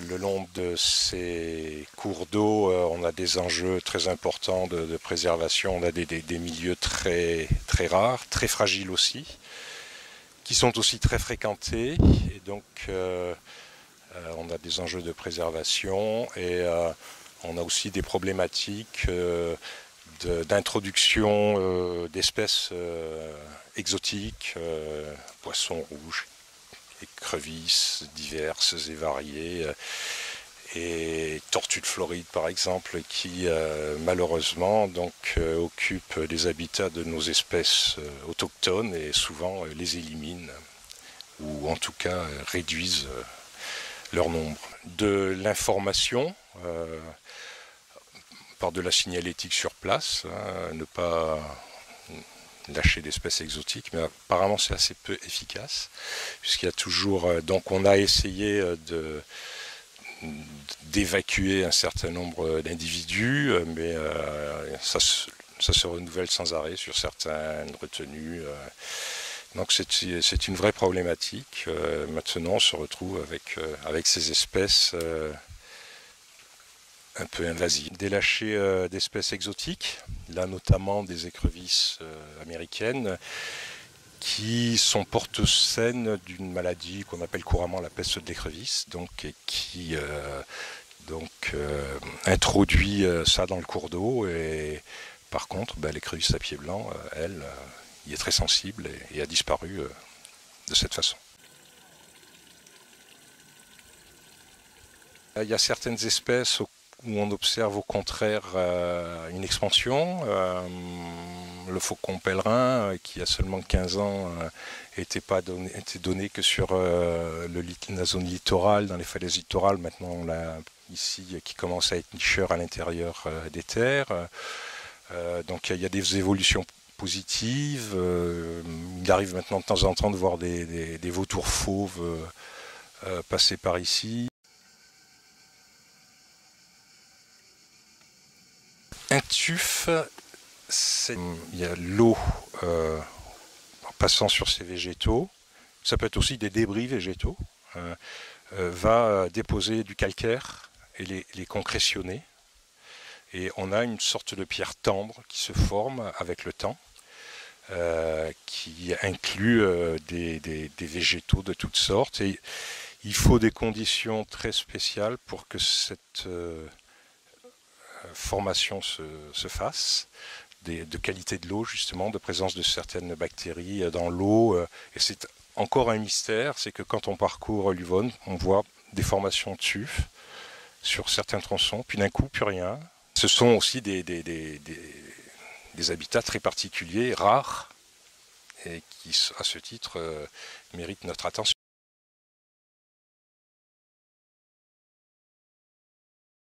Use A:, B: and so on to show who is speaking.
A: Le long de ces cours d'eau, on a des enjeux très importants de préservation. On a des milieux très, très rares, très fragiles aussi, qui sont aussi très fréquentés. Et donc, on a des enjeux de préservation et on a aussi des problématiques d'introduction d'espèces exotiques, poissons rouges, écrevisses diverses et variées, et tortues de Floride par exemple, qui malheureusement occupent les habitats de nos espèces autochtones et souvent les éliminent, ou en tout cas réduisent leur nombre. De l'information, par de la signalétique sur place, ne pas lâcher d'espèces exotiques, mais apparemment c'est assez peu efficace, puisqu'il y a toujours... donc on a essayé d'évacuer un certain nombre d'individus, mais ça se renouvelle sans arrêt sur certaines retenues. Donc c'est une vraie problématique. Maintenant on se retrouve avec ces espèces un peu invasives. Des lâchers d'espèces exotiques, là notamment des écrevisses américaines, qui sont porteuses saines d'une maladie qu'on appelle couramment la peste de l'écrevisse, et qui introduit ça dans le cours d'eau. Et par contre, l'écrevisse à pied blanc, elle, y est très sensible et a disparu de cette façon. Il y a certaines espèces où on observe au contraire une expansion. Le faucon pèlerin, qui a seulement 15 ans, était donné que sur la zone littorale, dans les falaises littorales. Maintenant, on l'a ici, qui commence à être nicheur à l'intérieur des terres. Donc il y a des évolutions positives. Il arrive maintenant de temps en temps de voir des vautours fauves passer par ici. Un tuf, il y a l'eau passant sur ces végétaux, ça peut être aussi des débris végétaux, va déposer du calcaire et les concrétionner. Et on a une sorte de pierre tendre qui se forme avec le temps, qui inclut des végétaux de toutes sortes. Et il faut des conditions très spéciales pour que cette formation se fasse, de qualité de l'eau justement, de présence de certaines bactéries dans l'eau. Et c'est encore un mystère, c'est que quand on parcourt l'Yvonne, on voit des formations de tuf sur certains tronçons, puis d'un coup plus rien. Ce sont aussi des habitats très particuliers, rares, et qui à ce titre méritent notre attention.